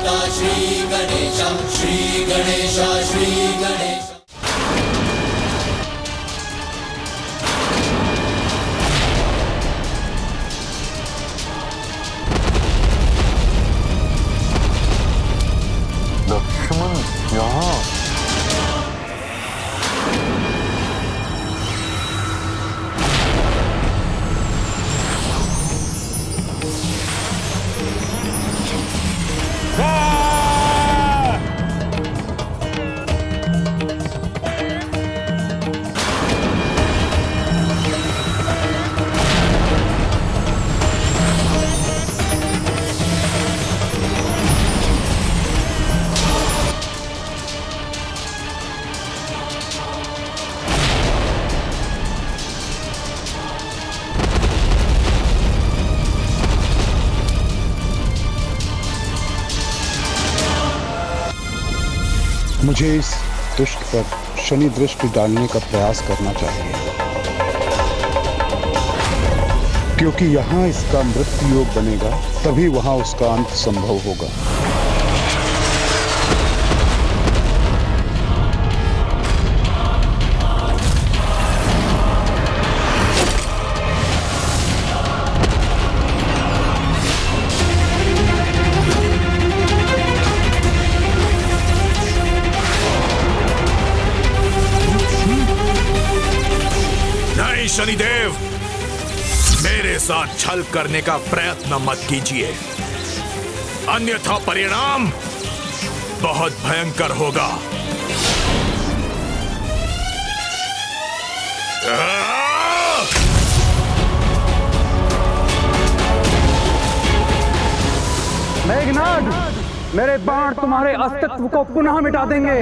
श्री गणेश, श्री गणेश, श्री गणेश। लक्ष्मण यहाँ? मुझे इस दुष्ट पर शनि दृष्टि डालने का प्रयास करना चाहिए, क्योंकि यहाँ इसका मृत्यु योग बनेगा, तभी वहाँ उसका अंत संभव होगा। शनिदेव, मेरे साथ छल करने का प्रयत्न मत कीजिए, अन्यथा परिणाम बहुत भयंकर होगा। मेघनाद, मेरे बाण तुम्हारे अस्तित्व को पुनः मिटा देंगे।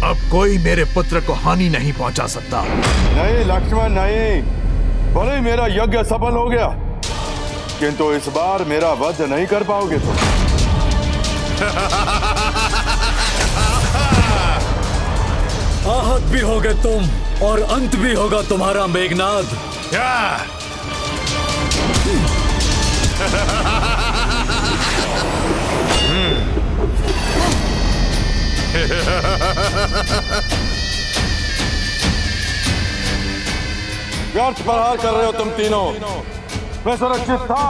अब कोई मेरे पुत्र को हानि नहीं पहुंचा सकता। नहीं लक्ष्मण नहीं, भले मेरा यज्ञ सफल हो गया, किंतु इस बार मेरा वध नहीं कर पाओगे तुम। आहत भी होगे तुम और अंत भी होगा तुम्हारा मेघनाद। व्यर्थ प्रहार कर रहे हो तुम तीनों। मैं सुरक्षित था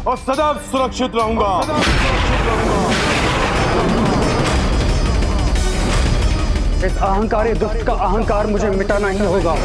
और सदैव सुरक्षित रहूंगा। इस अहंकारी दुष्ट का अहंकार मुझे मिटाना ही होगा।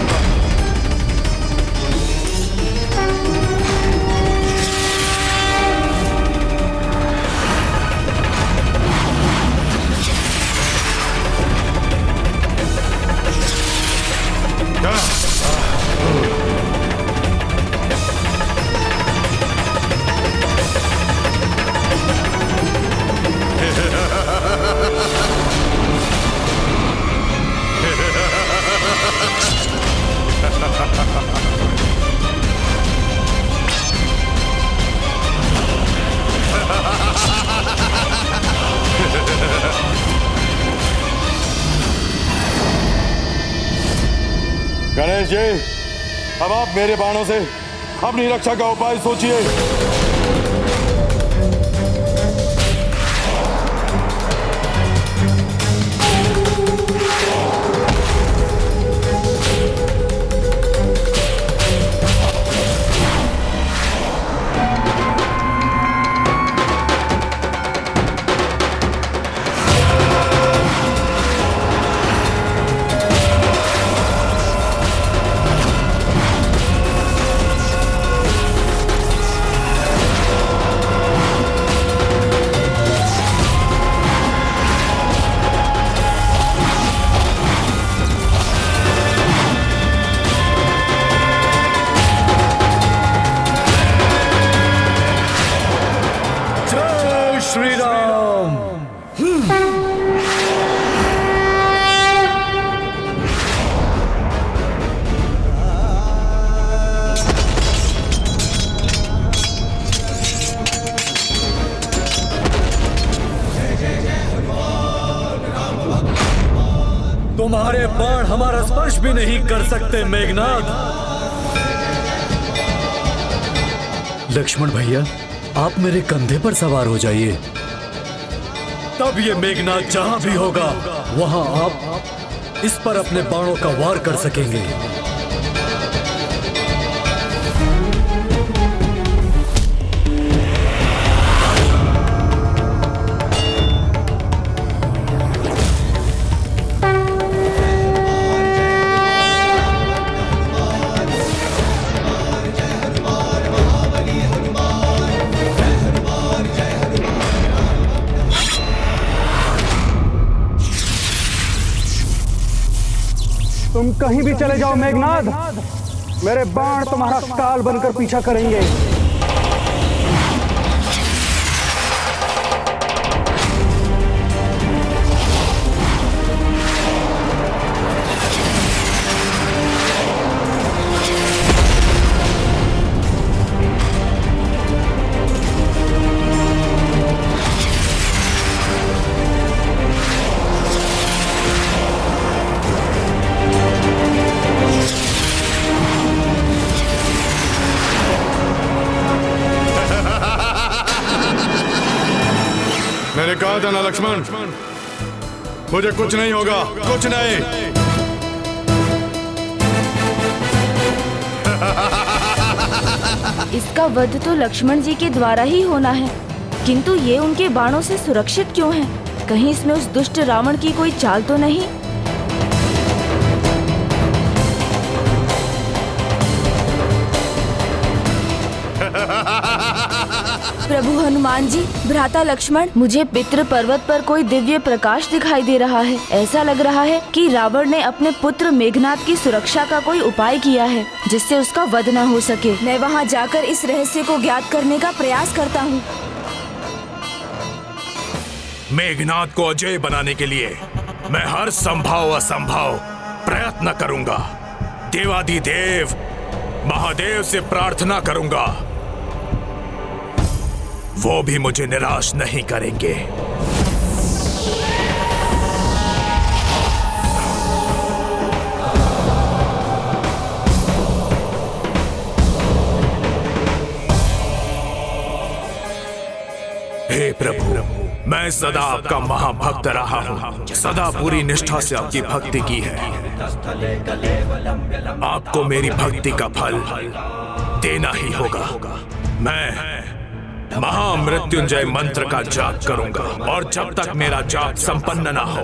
गणेश जी, अब आप मेरे बाणों से अपनी रक्षा का उपाय सोचिए। तुम्हारे बाण हमारा स्पर्श भी नहीं कर सकते मेघनाद। लक्ष्मण भैया, आप मेरे कंधे पर सवार हो जाइए, तब ये मेघनाद जहां भी होगा वहां आप इस पर अपने बाणों का वार कर सकेंगे। तुम कहीं भी चले जाओ मेघनाद, मेरे बाण तुम्हारा काल बनकर पीछा करेंगे। मैंने कहा था ना लक्ष्मण, मुझे कुछ नहीं होगा, कुछ नहीं। इसका वध तो लक्ष्मण जी के द्वारा ही होना है, किंतु ये उनके बाणों से सुरक्षित क्यों है? कहीं इसमें उस दुष्ट रावण की कोई चाल तो नहीं? प्रभु हनुमान जी, भ्राता लक्ष्मण, मुझे पितृ पर्वत पर कोई दिव्य प्रकाश दिखाई दे रहा है। ऐसा लग रहा है कि रावण ने अपने पुत्र मेघनाद की सुरक्षा का कोई उपाय किया है, जिससे उसका वध न हो सके। मैं वहां जाकर इस रहस्य को ज्ञात करने का प्रयास करता हूँ। मेघनाद को अजय बनाने के लिए मैं हर संभव असंभव प्रयत्न करूंगा। देवाधिदेव महादेव से प्रार्थना करूंगा, वो भी मुझे निराश नहीं करेंगे। हे प्रभु, मैं सदा आपका महाभक्त रहा हूँ, सदा पूरी निष्ठा से आपकी भक्ति की है। आपको मेरी भक्ति का फल देना ही होगा। मैं महामृत्युंजय मंत्र का जाप करूंगा, और जब तक मेरा जाप संपन्न ना हो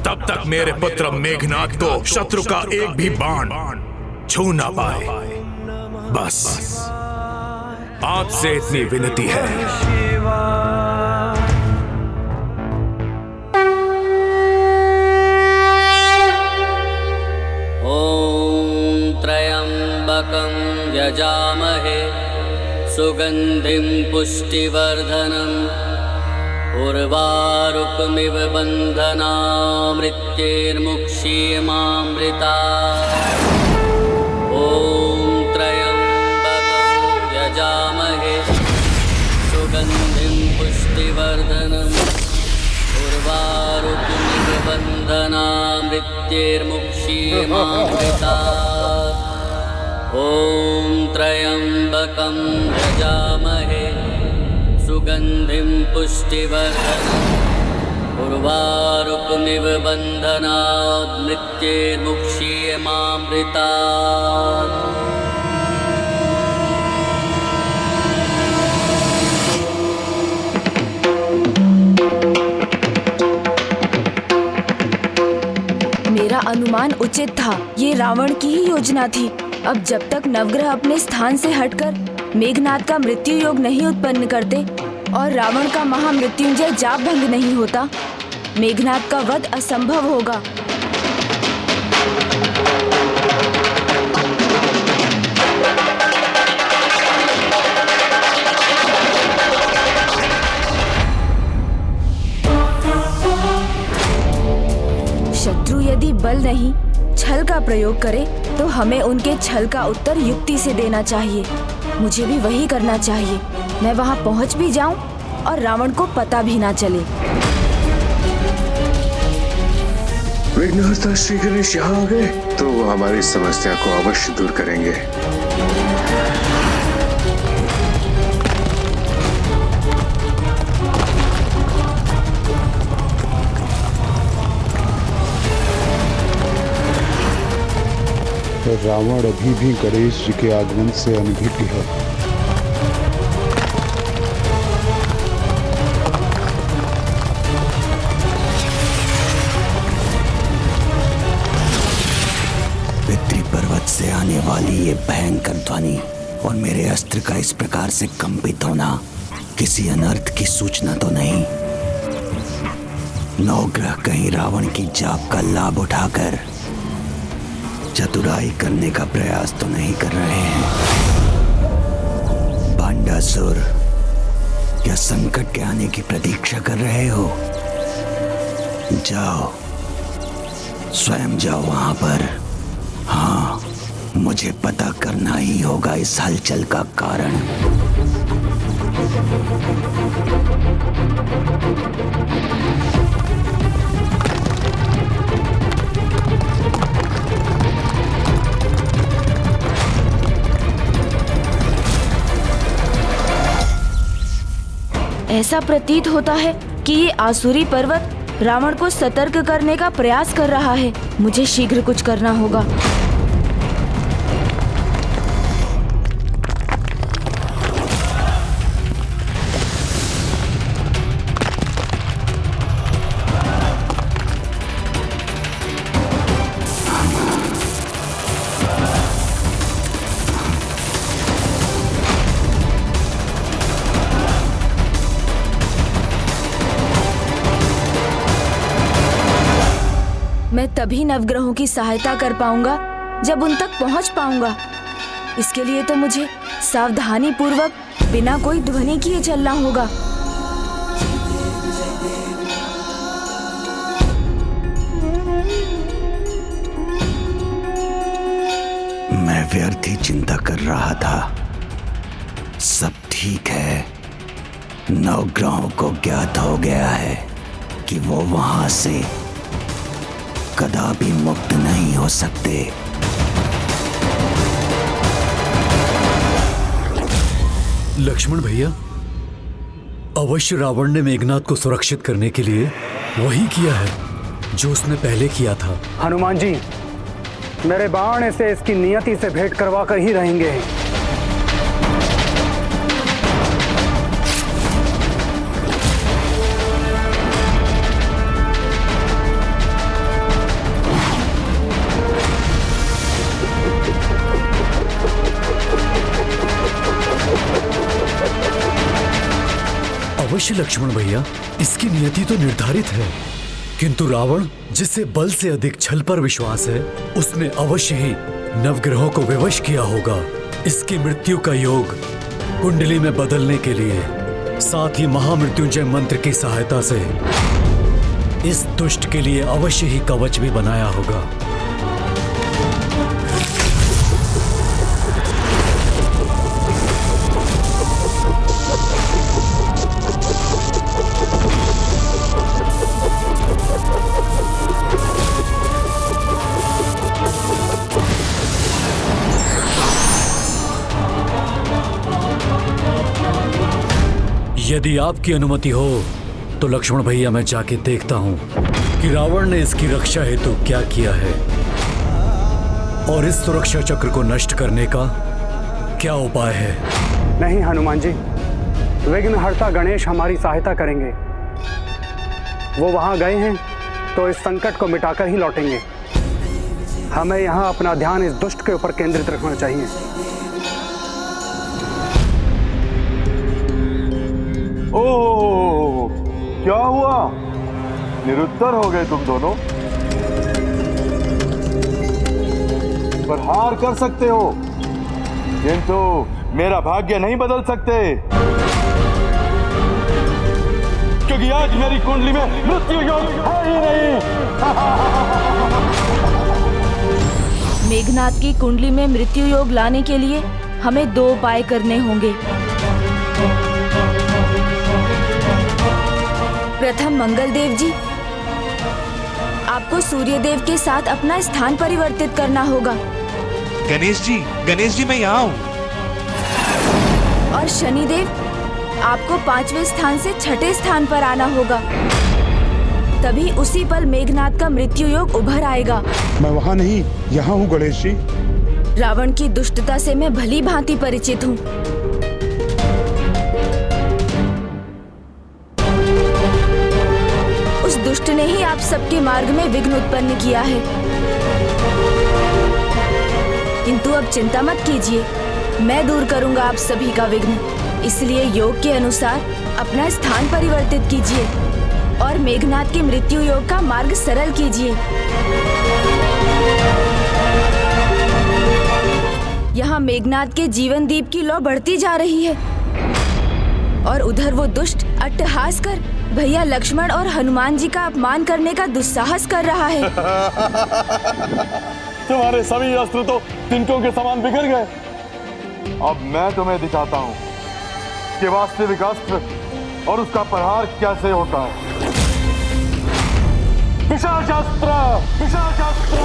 तब तक मेरे पुत्र मेघनाद को शत्रु का एक भी बाण छू ना पाए। बस आपसे इतनी विनती है। ओम त्र्यंबकं यजामहे सुगंधिं पुष्टिवर्धनम् उर्वारुकमिव बन्धनामृत्यैर्मुक्षीयमामृतात्। ॐ त्र्यंबकं यजामहे सुगंधिं पुष्टिवर्धनम् उर्वारुकमिव बन्धनामृत्यैर्मुक्षीयमामृतात्। ॐ त्र्यंबकं यजामहे सुगंधिं पुष्टिवर्धनम् उर्वारुकमिव बन्धनात् मृत्यैर्मुक्षीयमामृतात्। मेरा अनुमान उचित था, ये रावण की ही योजना थी। अब जब तक नवग्रह अपने स्थान से हटकर मेघनाद का मृत्यु योग नहीं उत्पन्न करते और रावण का महामृत्युंजय जाप भंग नहीं होता, मेघनाद का वध असंभव होगा। शत्रु यदि बल नहीं छल का प्रयोग करे तो हमें उनके छल का उत्तर युक्ति से देना चाहिए। मुझे भी वही करना चाहिए। मैं वहां पहुंच भी जाऊं और रावण को पता भी ना चले। विघ्नहर्ता श्री गणेश यहाँ आ गए तो वो हमारी समस्या को अवश्य दूर करेंगे। रावण अभी भी गणेश जी के आगमन से अनभिज्ञ है। पर्वत से आने वाली ये भयंकर ध्वनि और मेरे अस्त्र का इस प्रकार से कंपित होना किसी अनर्थ की सूचना तो नहीं? नवग्रह कहीं रावण की जाप का लाभ उठाकर चतुराई करने का प्रयास तो नहीं कर रहे हैं? पांडासुर, क्या संकट के आने की प्रतीक्षा कर रहे हो? जाओ, स्वयं जाओ वहां पर। हाँ, मुझे पता करना ही होगा इस हलचल का कारण। ऐसा प्रतीत होता है कि ये आसुरी पर्वत रावण को सतर्क करने का प्रयास कर रहा है। मुझे शीघ्र कुछ करना होगा। मैं तभी नवग्रहों की सहायता कर पाऊंगा जब उन तक पहुंच पाऊंगा। इसके लिए तो मुझे सावधानी पूर्वक बिना कोई ध्वनि किए चलना होगा। मैं व्यर्थ ही चिंता कर रहा था। सब ठीक है। नवग्रहों को ज्ञात हो गया है कि वो वहां से कदापि मुक्त नहीं हो सकते। लक्ष्मण भैया, अवश्य रावण ने मेघनाद को सुरक्षित करने के लिए वही किया है जो उसने पहले किया था। हनुमान जी, मेरे बाण से इसकी नियति से भेंट करवा कर ही रहेंगे। अवश्य लक्ष्मण भैया, इसकी नियति तो निर्धारित है, किंतु रावण, जिसे बल से अधिक छल पर विश्वास है, उसने अवश्य ही नवग्रहों को विवश किया होगा। इसकी मृत्यु का योग कुंडली में बदलने के लिए, साथ ही महामृत्युंजय मंत्र की सहायता से इस दुष्ट के लिए अवश्य ही कवच भी बनाया होगा। यदि आपकी अनुमति हो तो लक्ष्मण भैया, मैं जाके देखता हूं कि रावण ने इसकी रक्षा हेतु क्या किया है और इस सुरक्षा चक्र को नष्ट करने का क्या उपाय है। नहीं हनुमान जी, विघ्नहर्ता गणेश हमारी सहायता करेंगे। वो वहां गए हैं तो इस संकट को मिटाकर ही लौटेंगे। हमें यहाँ अपना ध्यान इस दुष्ट के ऊपर केंद्रित रखना चाहिए। ओह, क्या हुआ? निरुत्तर हो गए तुम दोनों। पर हार कर सकते हो, किंतु मेरा भाग्य नहीं बदल सकते, क्योंकि आज मेरी कुंडली में मृत्यु योग है ही नहीं। मेघनाद की कुंडली में मृत्यु योग लाने के लिए हमें 2 उपाय करने होंगे। प्रथम, मंगल देव जी, आपको सूर्यदेव के साथ अपना स्थान परिवर्तित करना होगा। गणेश जी मैं यहाँ हूँ। और शनिदेव, आपको 5वें स्थान से 6ठे स्थान पर आना होगा। तभी उसी पल मेघनाद का मृत्यु योग उभर आएगा। मैं वहाँ नहीं, यहाँ हूँ गणेश जी। रावण की दुष्टता से मैं भली भांति परिचित हूँ। उस दुष्ट ने ही आप सबके मार्ग में विघ्न उत्पन्न किया है। किंतु अब चिंता मत कीजिए, मैं दूर करूंगा आप सभी का विघ्न। इसलिए योग के अनुसार अपना स्थान परिवर्तित कीजिए और मेघनाद की मृत्यु योग का मार्ग सरल कीजिए। यहाँ मेघनाद के जीवन दीप की लौ बढ़ती जा रही है और उधर वो दुष्ट अट्टहास कर भैया लक्ष्मण और हनुमान जी का अपमान करने का दुस्साहस कर रहा है। तुम्हारे सभी अस्त्र तो तिनकों के समान बिखर गए। अब मैं तुम्हें दिखाता हूँ कि वास्तविक अस्त्र और उसका प्रहार कैसे होता है। पिशाचास्त्र, पिशाचास्त्र।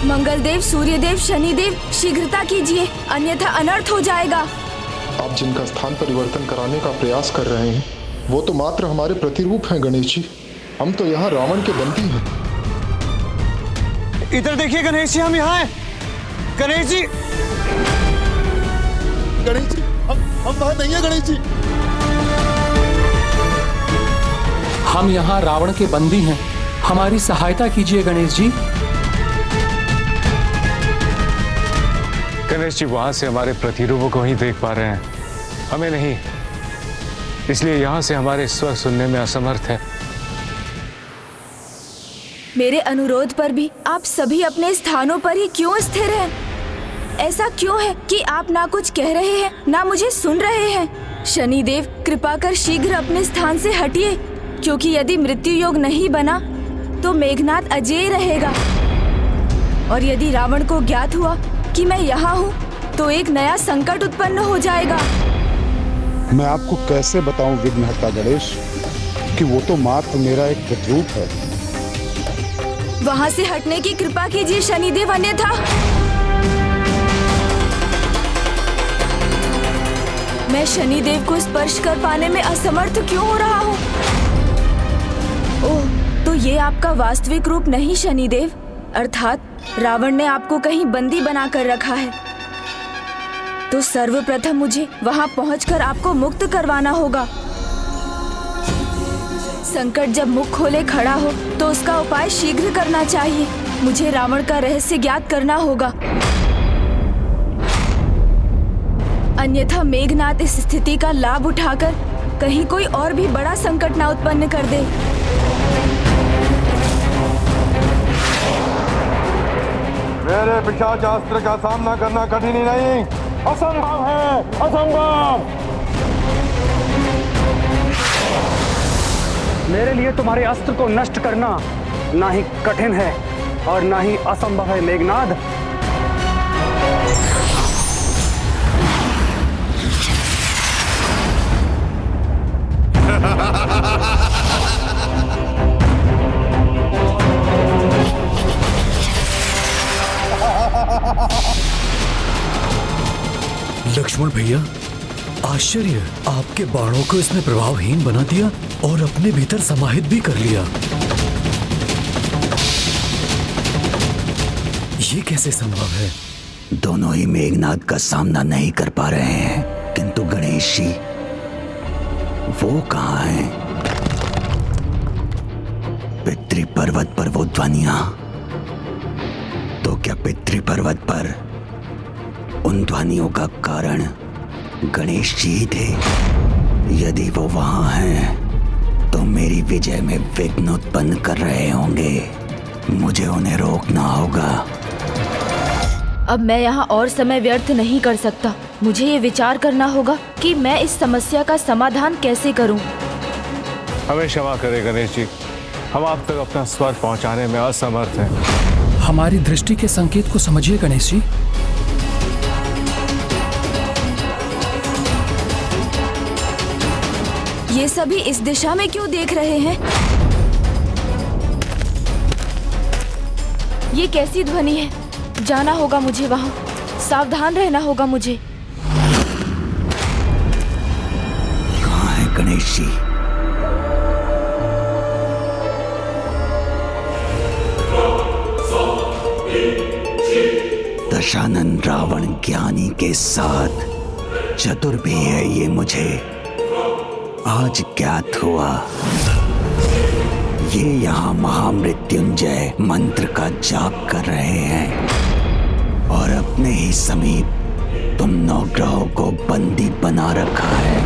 मंगलदेव, सूर्यदेव, शनिदेव, शीघ्रता कीजिए, अन्यथा अनर्थ हो जाएगा। आप जिनका स्थान परिवर्तन कराने का प्रयास कर रहे हैं वो तो मात्र हमारे प्रतिरूप हैं गणेश जी। हम तो यहाँ रावण के बंदी हैं। इधर देखिए गणेश जी, हम यहाँ हैं। गणेश जी, हम वहाँ नहीं है गणेश जी। हम यहाँ रावण के बंदी हैं, हमारी सहायता कीजिए गणेश जी। गणेश जी वहां से हमारे प्रतिरूपों को ही देख पा रहे हैं, हमें नहीं, इसलिए यहाँ से हमारे स्वर सुनने में असमर्थ है। मेरे अनुरोध पर भी आप सभी अपने स्थानों पर ही क्यों स्थिर हैं? ऐसा क्यों है कि आप ना कुछ कह रहे हैं ना मुझे सुन रहे हैं? शनिदेव, कृपा कर शीघ्र अपने स्थान से हटिए, क्योंकि यदि मृत्यु योग नहीं बना तो मेघनाद अजेय रहेगा और यदि रावण को ज्ञात हुआ कि मैं यहाँ हूँ तो एक नया संकट उत्पन्न हो जाएगा। मैं आपको कैसे बताऊं विघ्नहर्ता गणेश कि वो तो मात्र मेरा एक प्रतिरूप है। वहाँ से हटने की कृपा कीजिए शनिदेव, अन्यथा मैं शनिदेव को स्पर्श कर पाने में असमर्थ क्यों हो रहा हूँ? ओह, तो ये आपका वास्तविक रूप नहीं शनिदेव, अर्थात रावण ने आपको कहीं बंदी बनाकर रखा है। तो सर्वप्रथम मुझे वहां पहुंचकर आपको मुक्त करवाना होगा। संकट जब मुख खोले खड़ा हो तो उसका उपाय शीघ्र करना चाहिए। मुझे रावण का रहस्य ज्ञात करना होगा, अन्यथा मेघनाद इस स्थिति का लाभ उठाकर कहीं कोई और भी बड़ा संकट ना उत्पन्न कर दे। मेरे पिशाचास्त्र का सामना करना कठिन ही नहीं, असंभव है, असंभव। मेरे लिए तुम्हारे अस्त्र को नष्ट करना ना ही कठिन है और ना ही असंभव है मेघनाद। लक्ष्मण भैया, आश्चर्य, आपके बाणों को इसने प्रभावहीन बना दिया और अपने भीतर समाहित भी कर लिया। ये कैसे संभव है? दोनों ही मेघनाद का सामना नहीं कर पा रहे हैं, किंतु गणेश जी वो कहाँ हैं? पितृ पर्वत पर वो ध्वनियां, तो क्या पितृ पर्वत पर उन ध्वनियों का कारण गणेश जी ही थे? यदि वो वहां हैं तो मेरी विजय में विघ्न उत्पन्न कर रहे होंगे। मुझे उन्हें रोकना होगा। अब मैं यहाँ और समय व्यर्थ नहीं कर सकता। मुझे ये विचार करना होगा कि मैं इस समस्या का समाधान कैसे करूं। हमें क्षमा करें गणेश जी, हम आप तक अपना स्वर पहुंचाने में असमर्थ हैं। हमारी दृष्टि के संकेत को समझिए गणेश जी। ये सभी इस दिशा में क्यों देख रहे हैं? ये कैसी ध्वनि है? जाना होगा मुझे वहां, सावधान रहना होगा मुझे। कहाँ है गणेश जी? दशानन रावण ज्ञानी के साथ चतुर भी है, ये मुझे आज ज्ञात हुआ। ये यहाँ महामृत्युंजय मंत्र का जाप कर रहे हैं और अपने ही समीप तुम नवग्रहों को बंदी बना रखा है।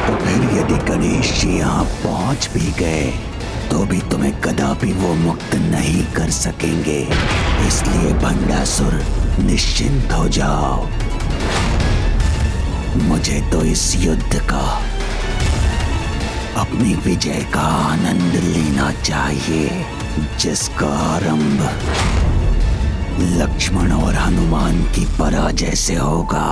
तो फिर यदि गणेश जी यहाँ पहुंच भी गए तो भी तुम्हें कदापि वो मुक्त नहीं कर सकेंगे। इसलिए भंडासुर निश्चिंत हो जाओ। मुझे तो इस युद्ध का, अपनी विजय का आनंद लेना चाहिए, जिसका आरंभ लक्ष्मण और हनुमान की पराजय से होगा।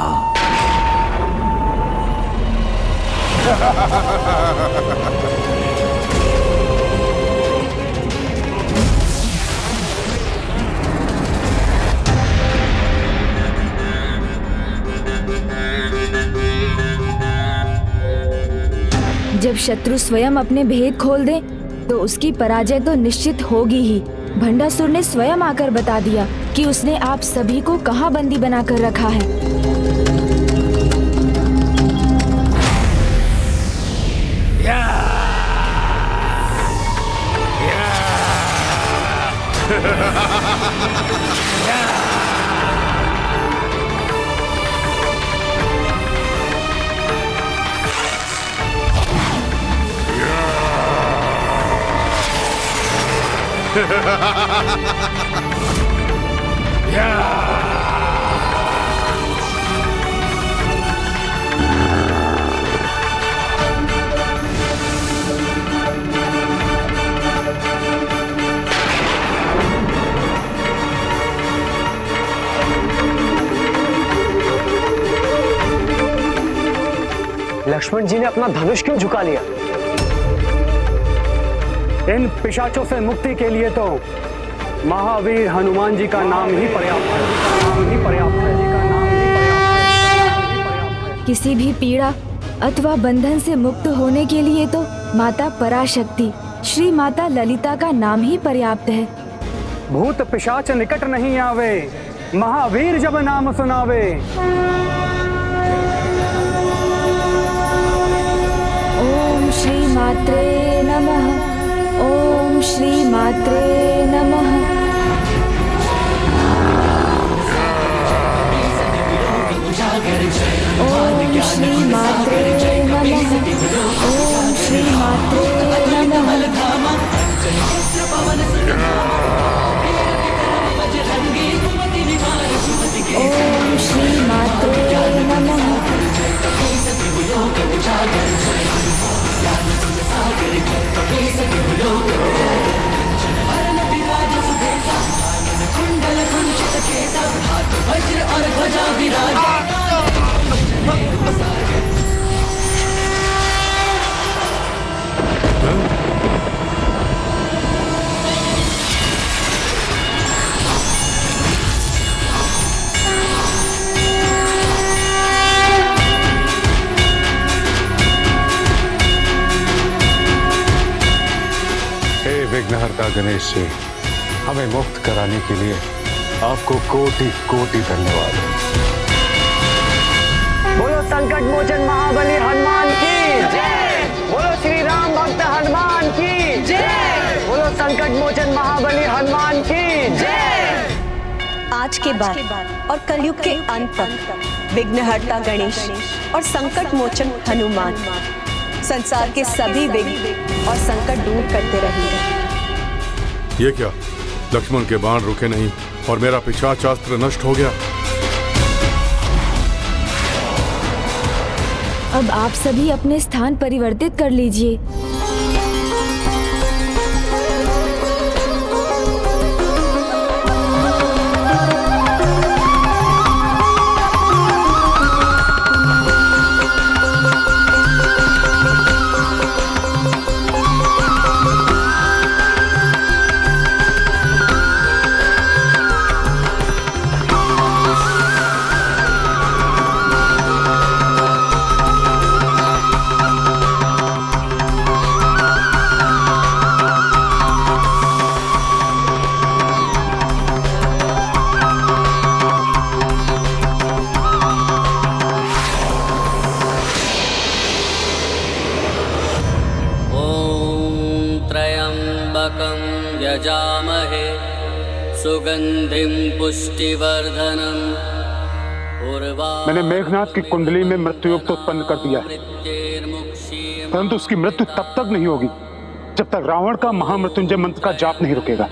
जब शत्रु स्वयं अपने भेद खोल दे तो उसकी पराजय तो निश्चित होगी ही। भंडासुर ने स्वयं आकर बता दिया कि उसने आप सभी को कहां बंदी बनाकर रखा है। लक्ष्मण जी ने अपना धनुष क्यों झुका लिया? इन पिशाचों से मुक्ति के लिए तो महावीर हनुमान जी का नाम ही पर्याप्त है। किसी भी पीड़ा अथवा बंधन से मुक्त होने के लिए तो माता पराशक्ति श्री माता ललिता का नाम ही पर्याप्त है। भूत पिशाच निकट नहीं आवे, महावीर जब नाम सुनावे। ओम श्री मात्रे नमः। ओम श्री मात्रे नमः। ओम श्री मात्रे नमः। ओम श्री मात्रे नमः। ओम श्री मात्रे नमः। विघ्नहर्ता गणेश जी, हमें मुक्त कराने के लिए आपको कोटि कोटि धन्यवाद। बोलो संकट मोचन महाबली हनुमान की जय। बोलो श्री राम भक्त हनुमान की जय। बोलो संकट मोचन महाबली हनुमान की जय। आज के बाद और कलयुग के अंत तक विघ्नहर्ता गणेश और संकट मोचन हनुमान संसार के सभी विघ्न और संकट दूर करते रहेंगे। ये क्या? लक्ष्मण के बाण रुके नहीं और मेरा पिशाचास्त्र नष्ट हो गया। अब आप सभी अपने स्थान परिवर्तित कर लीजिए। यजामहे सुगंधिं पुष्टिवर्धनम्। मैंने मेघनाथ की कुंडली में मृत्यु योग तो उत्पन्न कर दिया है, परंतु उसकी मृत्यु तब तक नहीं होगी जब तक रावण का महामृत्युंजय मंत्र का जाप नहीं रुकेगा।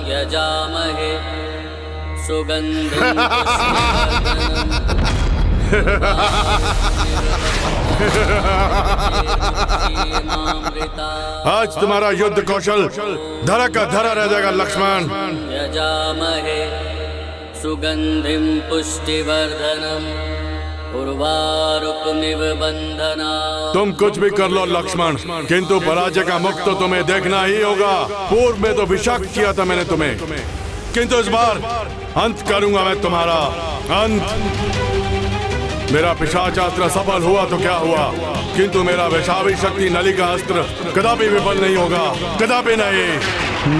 यजामहे सुगंधिं आज तुम्हारा युद्ध कौशल धरा का धरा रह जाएगा लक्ष्मण। यजामहे सुगंधिं पुष्टिवर्धनम् उर्वारुकमिव बंधनात्। तुम कुछ भी कर लो लक्ष्मण, किंतु पराजय का मुख तो तुम्हें देखना ही होगा। पूर्व में तो विषाक्त किया था मैंने तुम्हें, किंतु इस बार अंत करूंगा मैं तुम्हारा अंत। मेरा पिशाचास्त्र सफल हुआ तो क्या हुआ, किंतु मेरा वैशावी शक्ति नलिका अस्त्र कदापि विफल नहीं होगा, कदापि नहीं।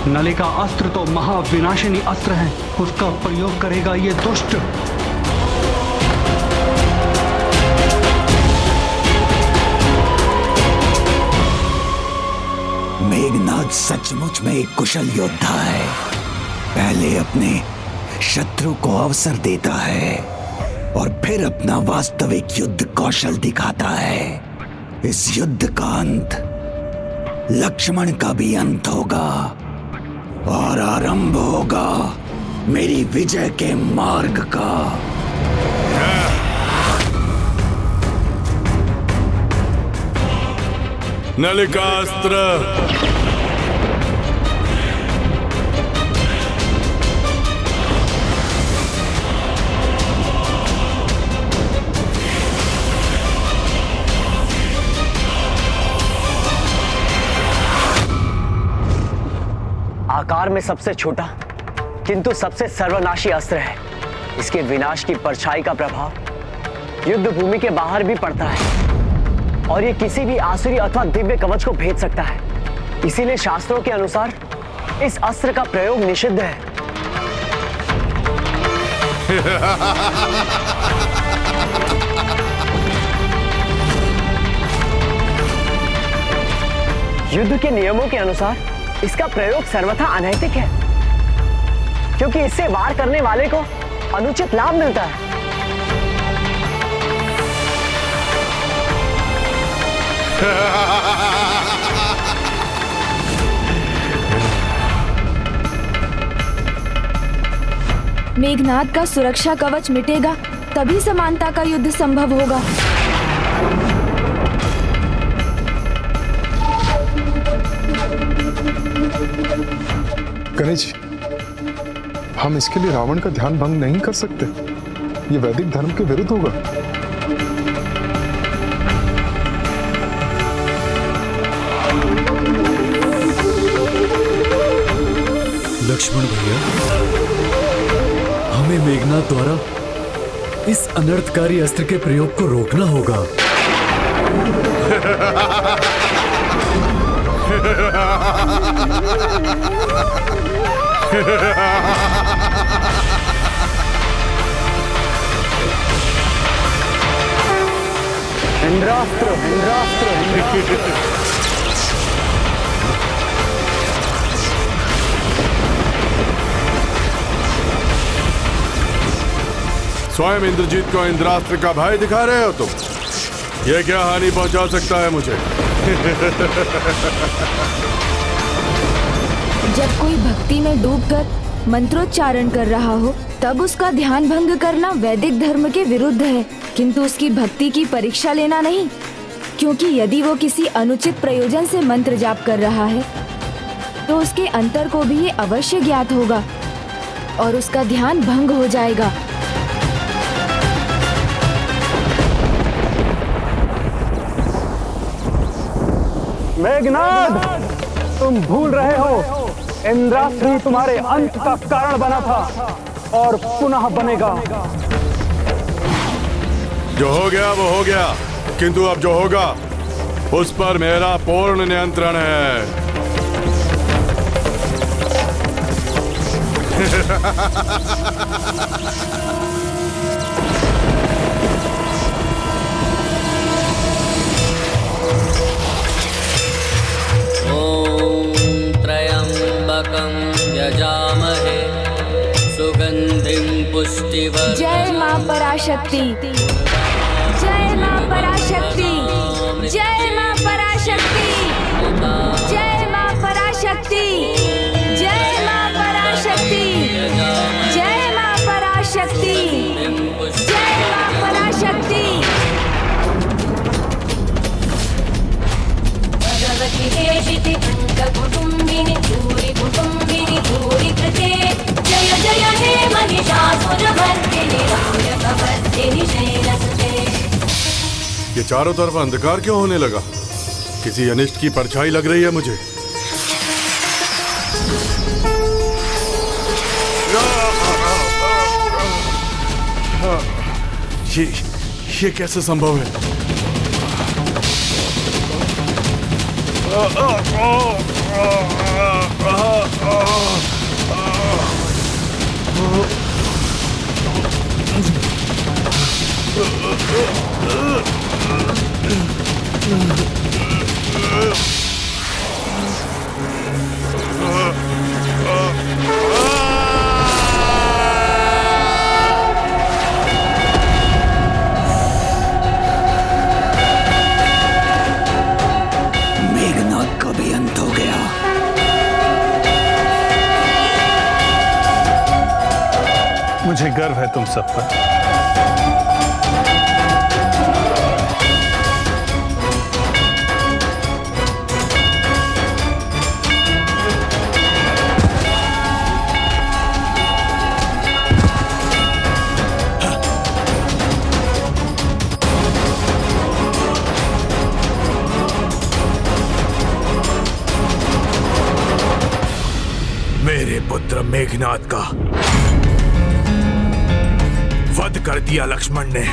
नलिका अस्त्र तो महाविनाशिनी अस्त्र है, उसका प्रयोग करेगा ये दुष्ट। मेघनाथ सचमुच में एक कुशल योद्धा है। पहले अपने शत्रु को अवसर देता है और फिर अपना वास्तविक युद्ध कौशल दिखाता है। इस युद्ध का अंत लक्ष्मण का भी अंत होगा और आरंभ होगा मेरी विजय के मार्ग का। नलिकास्त्र आकार में सबसे छोटा किंतु सबसे सर्वनाशी अस्त्र है। इसके विनाश की परछाई का प्रभाव युद्ध भूमि के बाहर भी पड़ता है और ये किसी भी आसुरी अथवा दिव्य कवच को भेद सकता है। इसीलिए शास्त्रों के अनुसार इस अस्त्र का प्रयोग निषिद्ध है। युद्ध के नियमों के अनुसार इसका प्रयोग सर्वथा अनैतिक है, क्योंकि इससे वार करने वाले को अनुचित लाभ मिलता है। मेघनाथ का सुरक्षा कवच मिटेगा तभी समानता का युद्ध संभव होगा। गणेश जी, हम इसके लिए रावण का ध्यान भंग नहीं कर सकते। ये वैदिक धर्म के विरुद्ध होगा। लक्ष्मण भैया, हमें मेघनाथ द्वारा इस अनर्थकारी अस्त्र के प्रयोग को रोकना होगा। इंद्रास्त्र, इंद्रास्त्र, स्वयं इंद्रजीत को इंद्रास्त्र का भय दिखा रहे हो तुम? ये क्या हानि पहुंचा सकता है मुझे? जब कोई भक्ति में डूबकर मंत्रोच्चारण कर रहा हो तब उसका ध्यान भंग करना वैदिक धर्म के विरुद्ध है। किंतु उसकी भक्ति की परीक्षा लेना नहीं, क्योंकि यदि वो किसी अनुचित प्रयोजन से मंत्र जाप कर रहा है तो उसके अंतर को भी ये अवश्य ज्ञात होगा और उसका ध्यान भंग हो जाएगा। मेघनाद, तुम भूल रहे हो इंद्रास्त्री तुम्हारे अंत का कारण बना था और पुनः बनेगा। जो हो गया वो हो गया, किंतु अब जो होगा उस पर मेरा पूर्ण नियंत्रण है। त्र्यंबकं यजामहे सुगंधिं पुष्टिवर्धनम्। जय मां पराशक्ति, जय मां पराशक्ति, जय मां पराशक्ति, जय मां पराशक्ति, जय मां पराशक्ति, जय मां पराशक्ति, जय मां पराशक्ति। भगवति देशिति कुटुंबिनी भूरि कुटुंबिनी भूरि कृते जय जय हे महिषासुरमर्दिनी रामकवर्दिनी शैलसुते। ये चारों तरफ अंधकार क्यों होने लगा? किसी अनिष्ट की परछाई लग रही है मुझे। ये कैसे संभव है? मेघनाद का भी अंत हो गया। मुझे गर्व है तुम सब पर। मेरे पुत्र मेघनाद का वध कर दिया लक्ष्मण ने।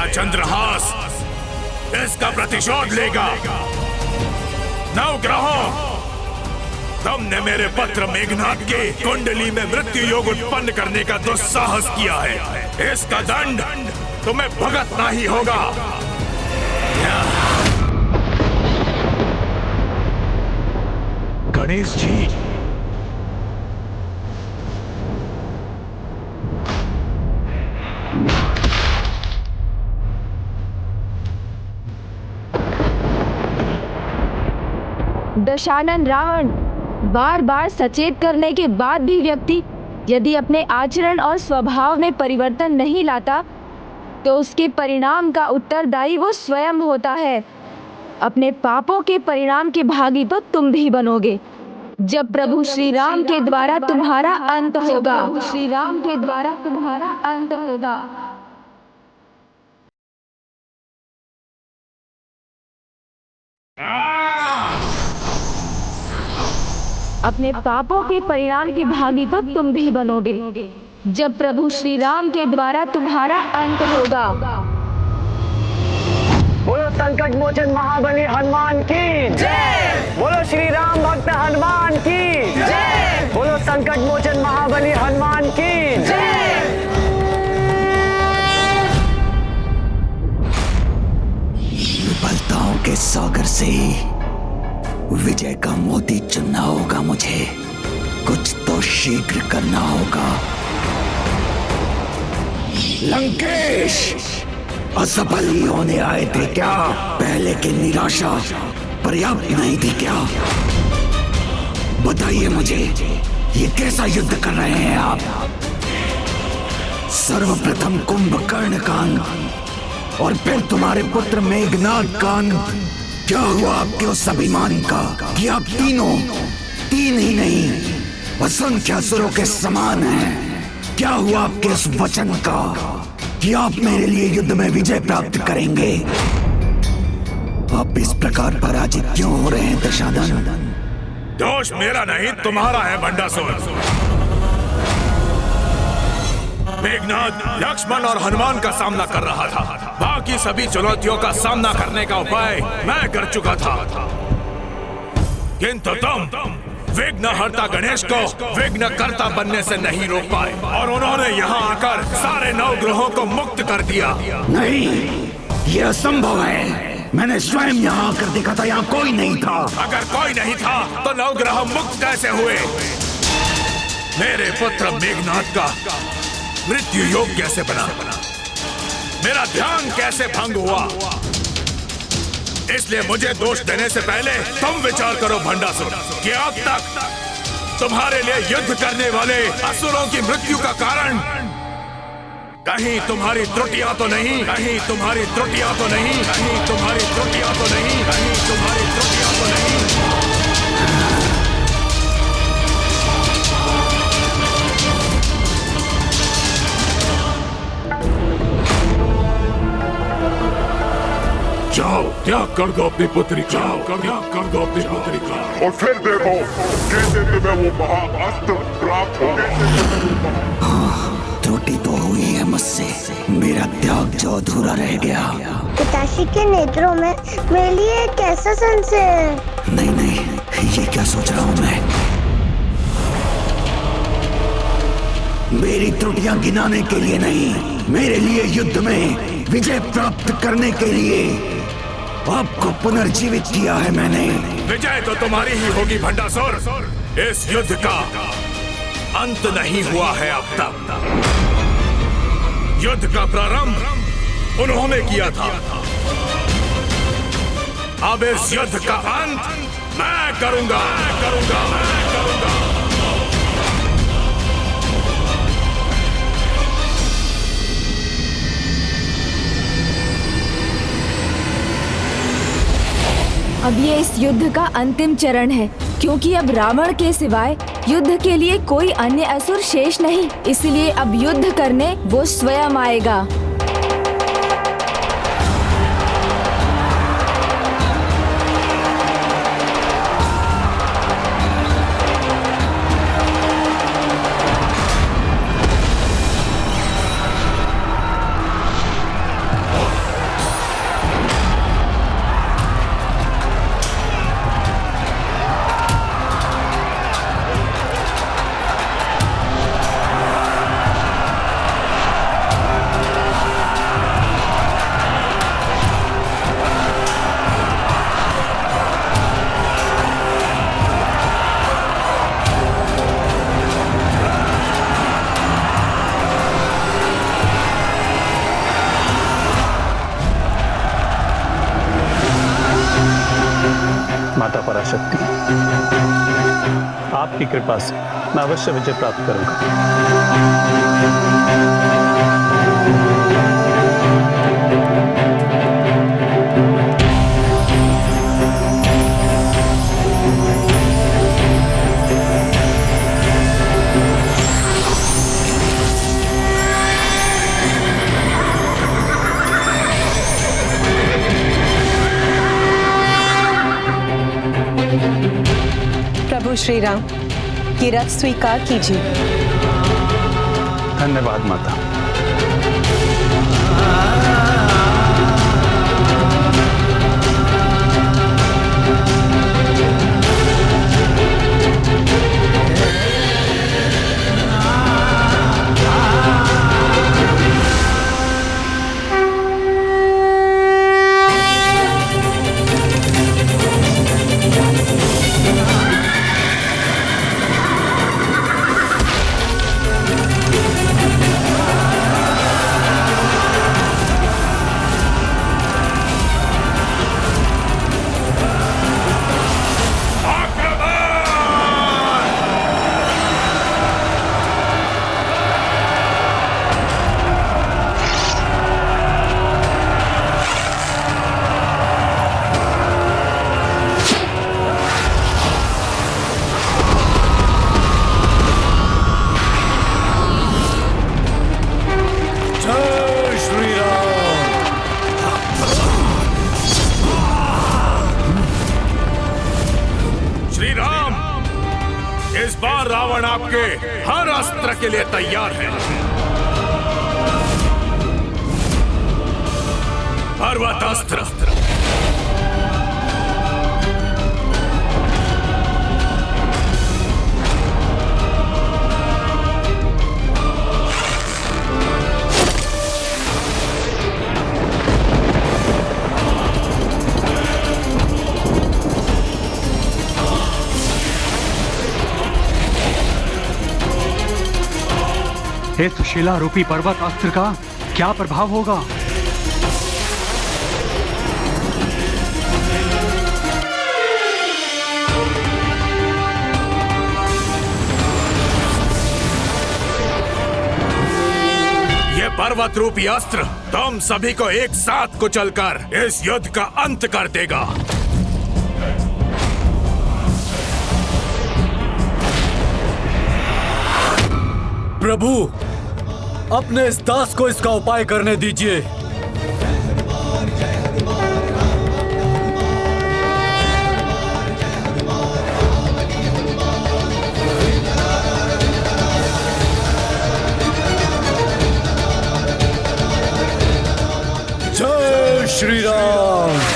चंद्रहास इसका प्रतिशोध लेगा। नवग्रहों, तुमने मेरे पुत्र मेघनाद के कुंडली में मृत्यु योग उत्पन्न करने का दुस्साहस किया है। इसका दंड तुम्हें भुगतना ही होगा। गणेश जी, दशानन रावण, बार बार सचेत करने के बाद भी व्यक्ति यदि अपने आचरण और स्वभाव में परिवर्तन नहीं लाता तो उसके परिणाम का उत्तरदायी वो स्वयं होता है। अपने पापों के परिणाम के भागी तो तुम भी बनोगे जब प्रभु श्री राम के द्वारा तुम्हारा अंत होगा। श्री राम के द्वारा तुम्हारा अंत होगा। अपने पापों के परिणाम के भागी तो तुम भी बनोगे जब प्रभु श्री राम के द्वारा तुम्हारा अंत होगा। संकट मोचन महाबली हनुमान की जय। बोलो श्री राम भक्त हनुमान की जय। बोलो संकट मोचन महाबली हनुमान की जय। विफलताओं के सागर से विजय का मोती चुनना होगा मुझे। कुछ तो शीघ्र करना होगा। लंकेश, असफल ही होने आए थे क्या? पहले की निराशा पर्याप्त नहीं थी क्या? बताइए मुझे, ये कैसा युद्ध कर रहे हैं आप? सर्वप्रथम कुंभकर्ण का अंत और फिर तुम्हारे पुत्र मेघनाद का अंत। क्या हुआ आपके उस अभिमान का कि आप तीनों, तीन ही नहीं असंख्य असुरों के समान हैं? क्या हुआ आपके उस वचन का कि आप मेरे लिए युद्ध में विजय प्राप्त करेंगे? आप इस प्रकार पराजित क्यों हो रहे हैं दशानन? दोष मेरा नहीं तुम्हारा है बंडासुर। मेघनाद लक्ष्मण और हनुमान का सामना कर रहा था। बाकी सभी चुनौतियों का सामना करने का उपाय मैं कर चुका था, किंतु तुम विघ्नहर्ता गणेश को विघ्नकर्ता बनने से नहीं रोक पाए और उन्होंने यहाँ आकर सारे 9 ग्रहों को मुक्त कर दिया। नहीं, ये असंभव है। मैंने स्वयं यहाँ आकर देखा था, यहाँ कोई नहीं था। अगर कोई नहीं था तो 9 ग्रह मुक्त कैसे हुए? मेरे पुत्र मेघनाद का मृत्यु योग कैसे बना? मेरा ध्यान कैसे भंग हुआ? इसलिए मुझे दोष देने से पहले तुम विचार करो भंडासुर कि अब तक तुम्हारे लिए युद्ध करने वाले असुरों की मृत्यु का कारण कहीं तुम्हारी त्रुटियां तो नहीं, कहीं तुम्हारी त्रुटियां तो नहीं, कहीं तुम्हारी त्रुटियां तो नहीं, कहीं तुम्हारी त्रुटियां तो नहीं। जाओ, त्याग कर दो अपनी पुत्री का, त्याग कर दो अपनी पुत्री का, और फिर देखो कैसे तुम्हें वो महाअस्त्र प्राप्त हो। त्रुटि तो हुई है मुझसे, मेरा त्याग जो अधूरा रह गया। पिताश्री के नेत्रों में मेरे लिए कैसा संशय है? नहीं नहीं, ये क्या सोच रहा हूँ मैं? मेरी त्रुटियां गिनाने के लिए नहीं, मेरे लिए युद्ध में विजय प्राप्त करने के लिए आपको पुनर्जीवित किया है मैंने। विजय तो तुम्हारी ही होगी भंडासुर। इस युद्ध का अंत नहीं हुआ है अब तक। युद्ध का प्रारंभ उन्होंने किया था, अब इस युद्ध का अंत मैं करूंगा, मैं करूंगा, मैं करूंगा। अब ये इस युद्ध का अंतिम चरण है, क्योंकि अब रावण के सिवाय युद्ध के लिए कोई अन्य असुर शेष नहीं। इसलिए अब युद्ध करने वो स्वयं आएगा। माता पराशक्ति, आपकी कृपा से मैं अवश्य विजय प्राप्त करूंगा। प्रभु श्री राम, ये रथ स्वीकार कीजिए। धन्यवाद माता। के लिए तैयार है। पर्वतास्त्र। इस शिला रूपी पर्वत अस्त्र का क्या प्रभाव होगा? ये पर्वत रूपी अस्त्र तुम सभी को एक साथ कुचलकर इस युद्ध का अंत कर देगा। प्रभु, अपने इस दास को इसका उपाय करने दीजिए। जय श्री राम।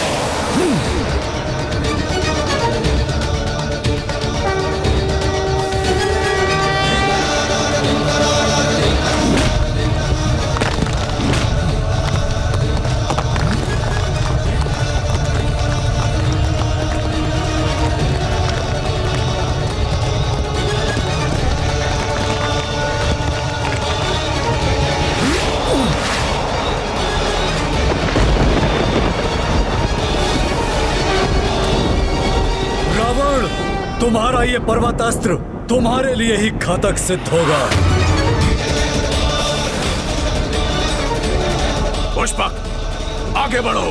तुम्हारा ये पर्वतास्त्र तुम्हारे लिए ही घातक सिद्ध होगा। पुष्पक, आगे बढ़ो।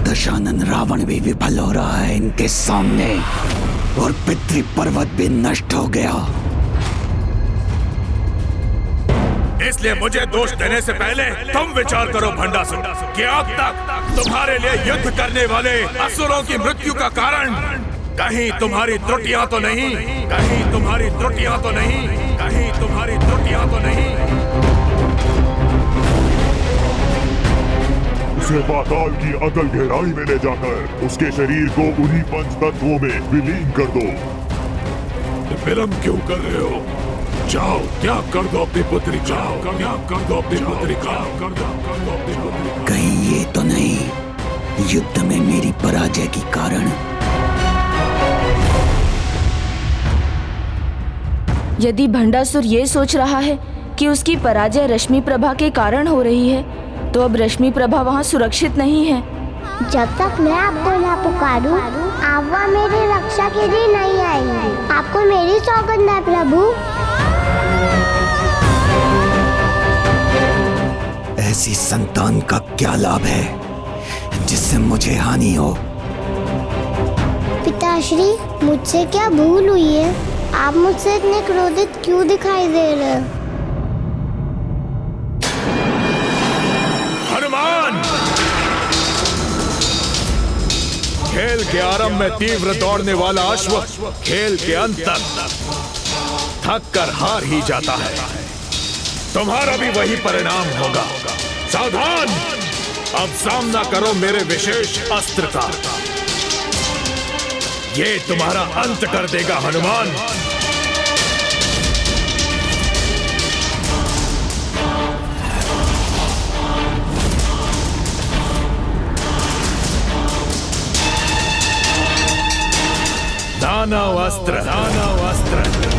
दशानन रावण भी विफल हो रहा है इनके सामने और पितृ पर्वत भी नष्ट हो गया। इसलिए मुझे दोष देने से पहले तुम विचार करो भंडासुर कि अब तक तुम्हारे लिए युद्ध करने वाले असुरों की मृत्यु का कारण कहीं तुम्हारी त्रुटियां तो नहीं, कहीं तुम्हारी त्रुटियां तो नहीं, कहीं तुम्हारी त्रुटियां तो नहीं। उसे पाताल की अतल गहराई में ले जाकर उसके शरीर को उन्हीं पंच तत्वों में विलीन कर दो। विलंब क्यों कर रहे हो? जाओ, त्याग कर दो अपनी पुत्री, जाओ, त्याग कर दो अपनी पुत्री, कर दो अपनी पुत्री। कहीं ये तो नहीं युद्ध में मेरी पराजय के कारण? यदि भंडासुर ये सोच रहा है कि उसकी पराजय रश्मि प्रभा के कारण हो रही है, तो अब रश्मि प्रभा वहाँ सुरक्षित नहीं है। जब तक मैं आपको ना पुकारूं, आप वहाँ मेरी रक्षा के लिए नहीं आएंगे। आपको मेरी सौगंध है प्रभु। ऐसी संतान का क्या लाभ है जिससे मुझे हानि हो? पिताश्री, मुझसे क्या भूल हुई है? आप मुझसे इतने क्रोधित क्यों दिखाई दे रहे हैं? हनुमान! खेल के आरंभ में तीव्र दौड़ने वाला अश्व खेल के अंत तक थक कर हार ही जाता है। तुम्हारा भी वही परिणाम होगा। सावधान! अब सामना करो मेरे विशेष अस्त्र का। ये तुम्हारा अंत कर देगा हनुमान। दानव अस्त्र, दानव अस्त्र।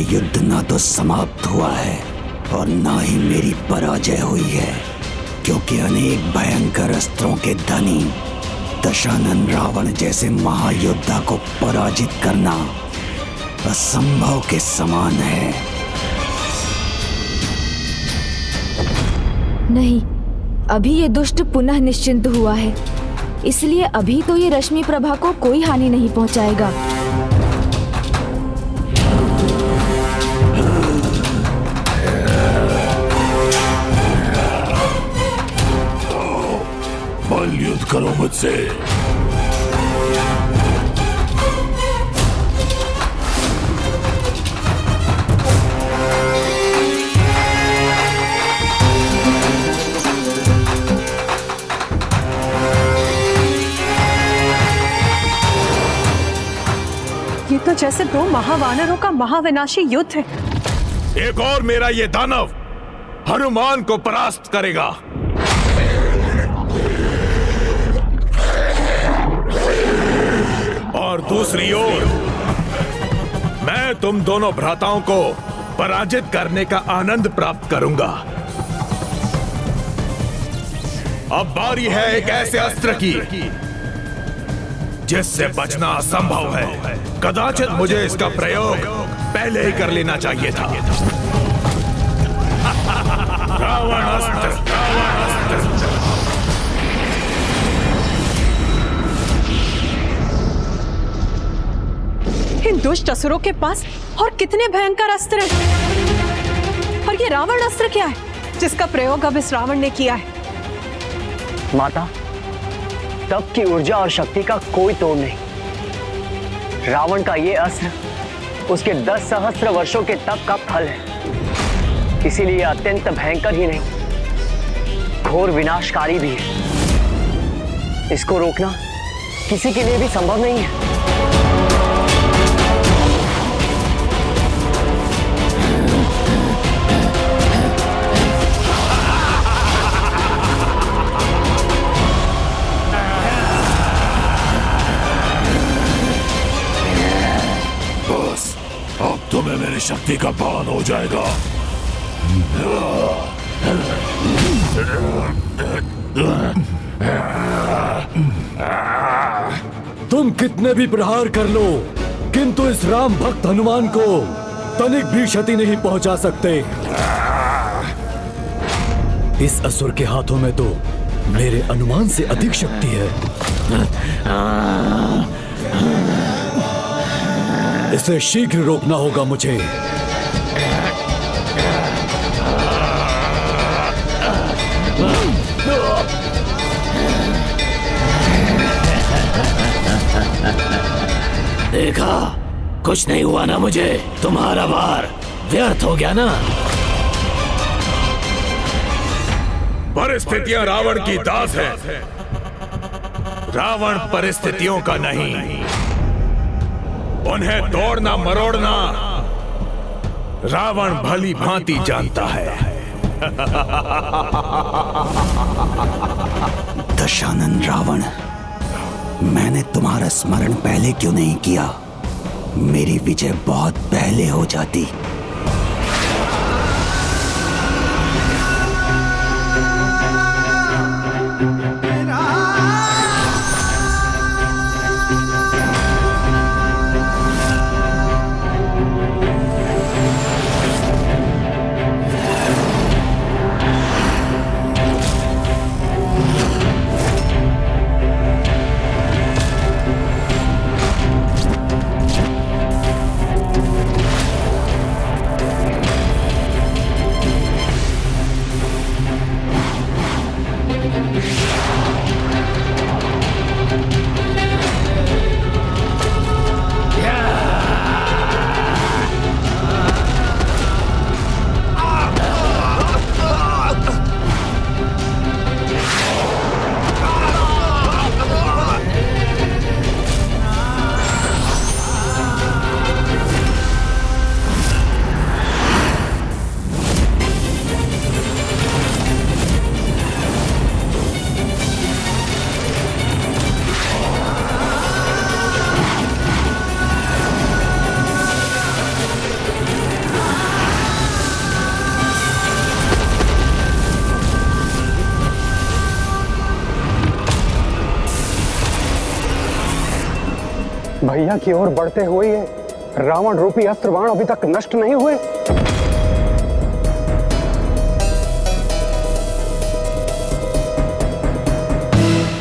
युद्ध ना तो समाप्त हुआ है और ना ही मेरी पराजय हुई है, क्योंकि अनेक भयंकर अस्त्रों के धनी दशानन रावण जैसे महायोद्धा को पराजित करना असंभव के समान है। नहीं, अभी ये दुष्ट पुनः निश्चिंत हुआ है, इसलिए अभी तो ये रश्मि प्रभा को कोई हानि नहीं पहुंचाएगा। बल युद्ध करो मुझसे। ये तो जैसे दो महावानरों का महाविनाशी युद्ध है। एक और मेरा ये दानव हनुमान को परास्त करेगा। और दूसरी ओर मैं तुम दोनों भ्राताओं को पराजित करने का आनंद प्राप्त करूंगा। अब बारी है एक ऐसे अस्त्र की जिससे बचना असंभव है। कदाचित मुझे इसका प्रयोग पहले ही कर लेना चाहिए था। रावण अस्त्र, रावण अस्त्र। इन दुष्ट असुरों के पास और कितने भयंकर अस्त्र हैं। और ये रावण अस्त्र क्या है जिसका प्रयोग अब इस रावण ने किया है? माता, तप की ऊर्जा और शक्ति का कोई तोड़ नहीं। रावण का ये अस्त्र उसके 10 सहस्त्र वर्षों के तप का फल है, इसीलिए अत्यंत भयंकर ही नहीं, घोर विनाशकारी भी है। इसको रोकना किसी के लिए भी संभव नहीं है। तुम्हें मेरी शक्ति का पान हो जाएगा। तुम कितने भी प्रहार कर लो, किंतु इस राम भक्त हनुमान को तनिक भी क्षति नहीं पहुंचा सकते। इस असुर के हाथों में तो मेरे अनुमान से अधिक शक्ति है। इसे शीघ्र रोकना होगा मुझे। देखा, कुछ नहीं हुआ ना मुझे। तुम्हारा वार व्यर्थ हो गया ना। परिस्थितियां रावण की दास है, रावण परिस्थितियों का नहीं। उन्हें तोड़ना मरोड़ना रावण भली भांति जानता है। दशानन रावण, मैंने तुम्हारा स्मरण पहले क्यों नहीं किया? मेरी विजय बहुत पहले हो जाती। भैया की ओर बढ़ते हुए ये रावण रूपी अस्त्र बाण अभी तक नष्ट नहीं हुए।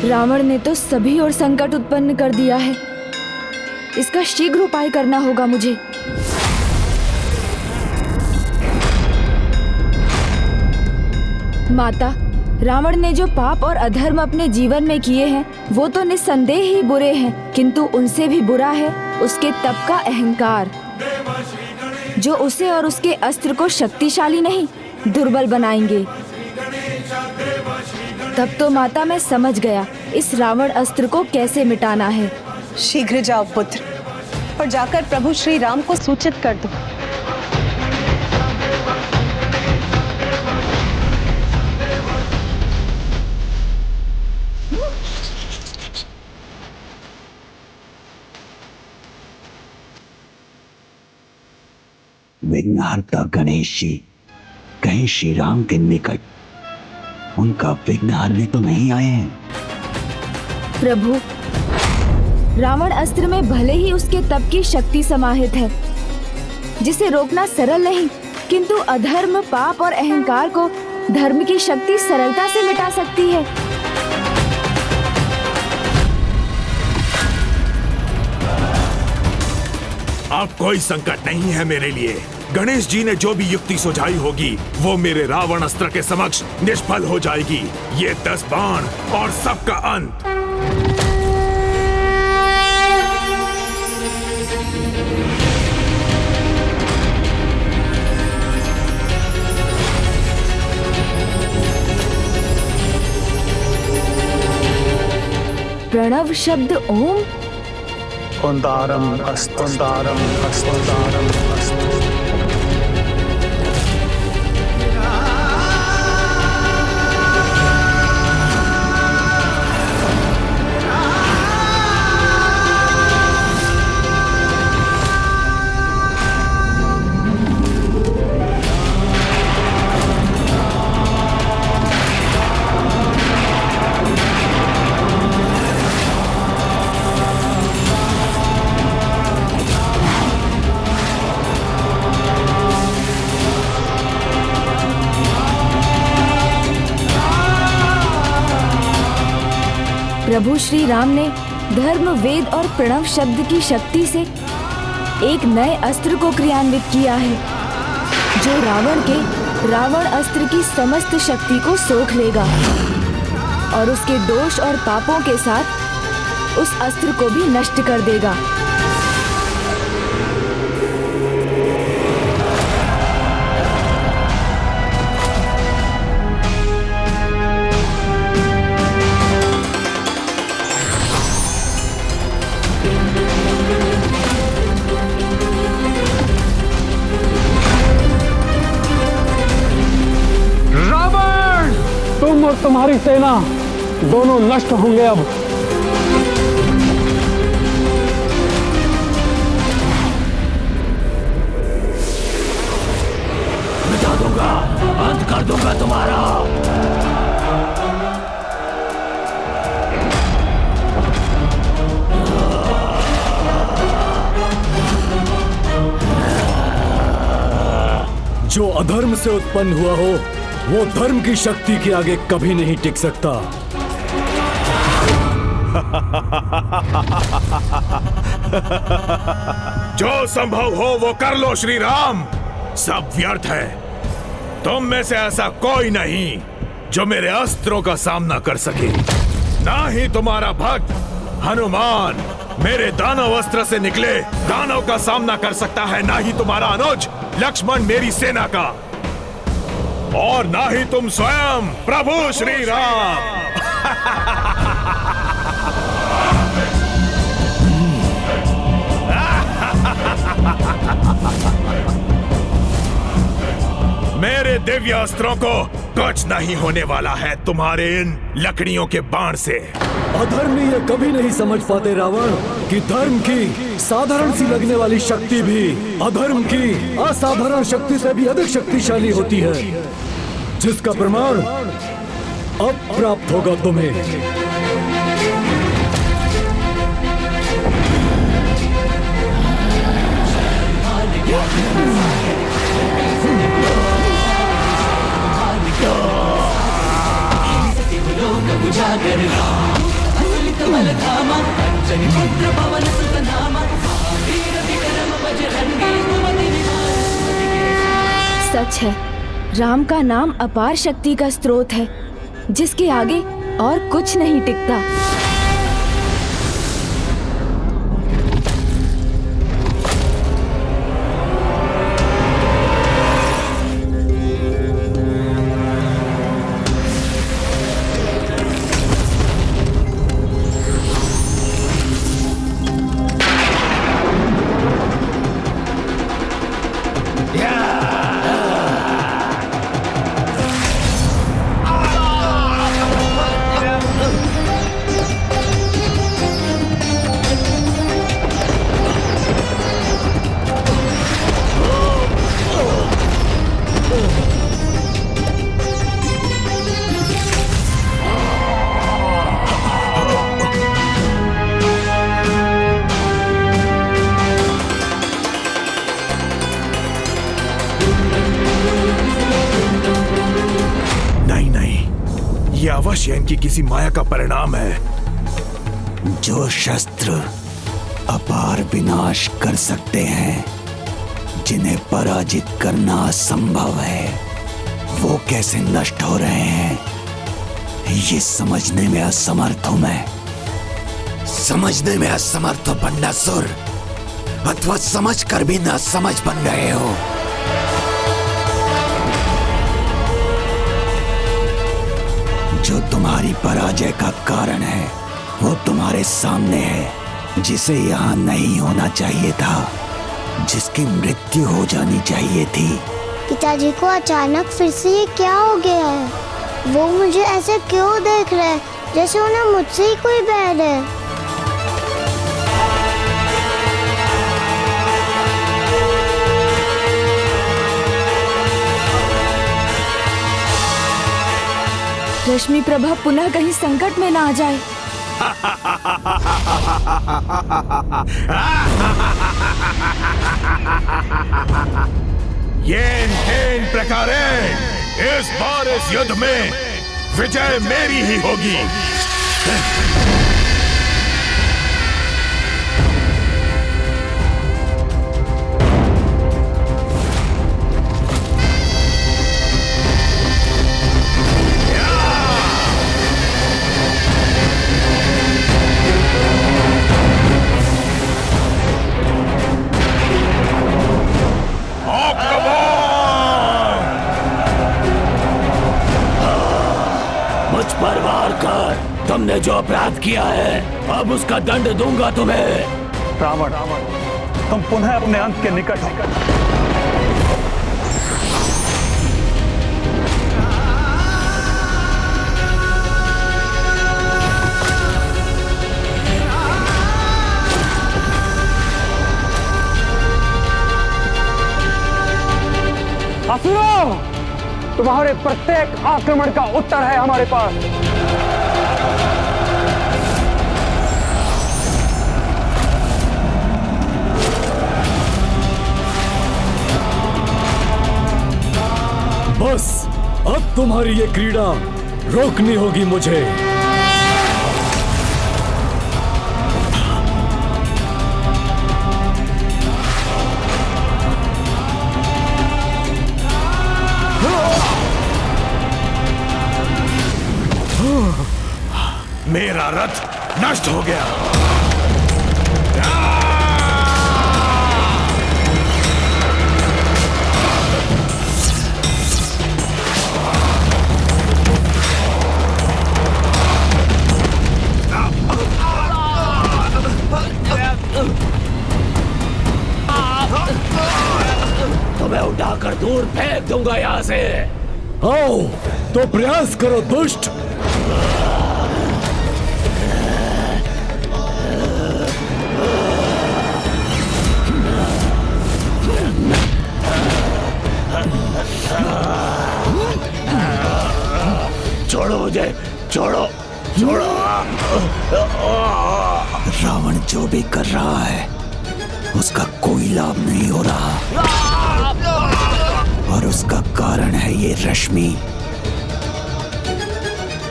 रावण ने तो सभी ओर संकट उत्पन्न कर दिया है। इसका शीघ्र उपाय करना होगा मुझे। माता, रावण ने जो पाप और अधर्म अपने जीवन में किए हैं वो तो निस्संदेह ही बुरे हैं, किंतु उनसे भी बुरा है उसके तप का अहंकार, जो उसे और उसके अस्त्र को शक्तिशाली नहीं दुर्बल बनाएंगे। तब तो माता मैं समझ गया इस रावण अस्त्र को कैसे मिटाना है। शीघ्र जाओ पुत्र और जाकर प्रभु श्री राम को सूचित कर दो। विघ्नहर्ता गणेश जी कहीं श्री राम के निकट उनका विघ्न हरने तो नहीं आए हैं? प्रभु, रावण अस्त्र में भले ही उसके तप की शक्ति समाहित है, जिसे रोकना सरल नहीं, किंतु अधर्म, पाप और अहंकार को धर्म की शक्ति सरलता से मिटा सकती है। अब कोई संकट नहीं है मेरे लिए। गणेश जी ने जो भी युक्ति सुझाई होगी वो मेरे रावण अस्त्र के समक्ष निष्फल हो जाएगी। ये 10 बाण और सबका अंत। प्रणव शब्द ओम। ओंदारम अस्तोंदारम अस्तोंदारम अस्तोंदारम। प्रभु श्री राम ने धर्म, वेद और प्रणव शब्द की शक्ति से एक नए अस्त्र को क्रियान्वित किया है, जो रावण अस्त्र की समस्त शक्ति को सोख लेगा और उसके दोष और पापों के साथ उस अस्त्र को भी नष्ट कर देगा। तुम और तुम्हारी सेना दोनों नष्ट होंगे। अब मिटा दूंगा, अंत कर दूंगा तुम्हारा। जो अधर्म से उत्पन्न हुआ हो वो धर्म की शक्ति के आगे कभी नहीं टिक सकता। जो संभव हो वो कर लो श्री राम, सब व्यर्थ है। तुम में से ऐसा कोई नहीं जो मेरे अस्त्रों का सामना कर सके। ना ही तुम्हारा भक्त हनुमान मेरे दानव अस्त्र से निकले दानव का सामना कर सकता है, ना ही तुम्हारा अनुज लक्ष्मण मेरी सेना का, और ना ही तुम स्वयं प्रभु श्री राम। मेरे दिव्य अस्त्रों को कुछ नहीं होने वाला है तुम्हारे इन लकड़ियों के बाण से। अधर्मी ये कभी नहीं समझ पाते रावण कि धर्म की साधारण सी लगने वाली शक्ति भी अधर्म की असाधारण शक्ति से भी अधिक शक्तिशाली होती है, जिसका प्रमाण अब प्राप्त होगा तुम्हें। सच है, राम का नाम अपार शक्ति का स्रोत है, जिसके आगे और कुछ नहीं टिकता। अवश्य इनकी किसी माया का परिणाम है। जो शस्त्र अपार विनाश कर सकते हैं, जिन्हें पराजित करना असंभव है, वो कैसे नष्ट हो रहे हैं, ये समझने में असमर्थ हूं मैं। समझने में असमर्थ हो बंडासुर, अथवा समझ कर भी ना समझ बन गए हो। जो तुम्हारी पराजय का कारण है वो तुम्हारे सामने है, जिसे यहाँ नहीं होना चाहिए था, जिसकी मृत्यु हो जानी चाहिए थी। पिताजी को अचानक फिर से ये क्या हो गया है? वो मुझे ऐसे क्यों देख रहे हैं, जैसे उन्हें मुझसे ही कोई बैर है। रश्मि प्रभा पुनः कहीं संकट में ना आ जाए। येन प्रकारे इस बार इस युद्ध में विजय मेरी ही होगी। तुमने जो अपराध किया है, अब उसका दंड दूंगा तुम्हें। रावण, तुम पुनः अपने अंत के निकट हो। असुरों, तुम्हारे प्रत्येक आक्रमण का उत्तर है हमारे पास। बस अब तुम्हारी ये क्रीड़ा रोकनी होगी मुझे। मेरा रथ नष्ट हो गया। तुम्हें उठाकर दूर फेंक दूंगा यहाँ से। आओ तो प्रयास करो दुष्ट। छोड़ो मुझे, छोड़ो छोड़ो। रावण जो भी कर रहा है उसका कोई लाभ नहीं हो रहा, और उसका कारण है ये रश्मि।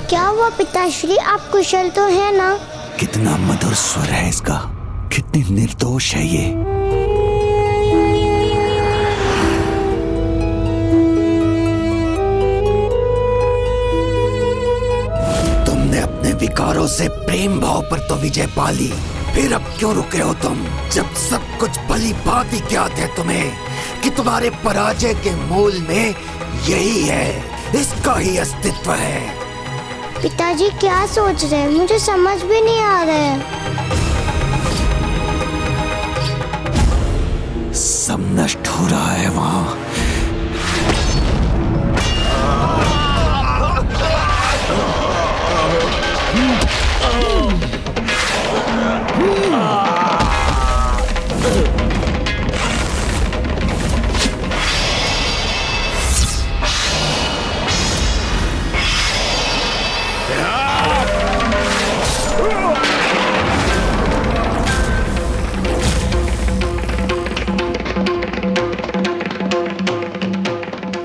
क्या हुआ पिताश्री, आप कुशल तो हैं ना? कितना मधुर स्वर है इसका, कितनी निर्दोष है ये। तुमने अपने विकारों से प्रेम भाव पर तो विजय पा ली, फिर अब क्यों रुके हो तुम, जब सब कुछ भली भांति ज्ञात है तुम्हें कि तुम्हारे पराजय के मूल में यही है, इसका ही अस्तित्व है। पिताजी क्या सोच रहे हैं, मुझे समझ भी नहीं आ रहा है। सब नष्ट हो रहा है वहां।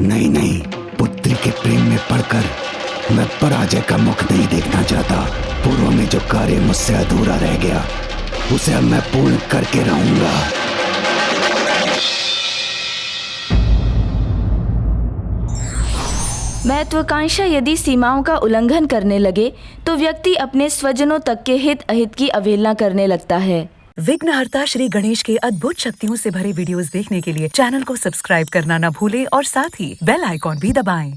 नहीं नहीं, पुत्री के प्रेम में पड़कर मैं पराजय का मुख नहीं देखना चाहता। पूर्व में जो कार्य मुझसे अधूरा रह गया उसे अब मैं पूर्ण करके रहूंगा। महत्वाकांक्षा यदि सीमाओं का उल्लंघन करने लगे तो व्यक्ति अपने स्वजनों तक के हित अहित की अवहेलना करने लगता है। विघ्नहर्ता श्री गणेश के अद्भुत शक्तियों से भरे वीडियोस देखने के लिए चैनल को सब्सक्राइब करना न भूलें और साथ ही बेल आइकॉन भी दबाएं।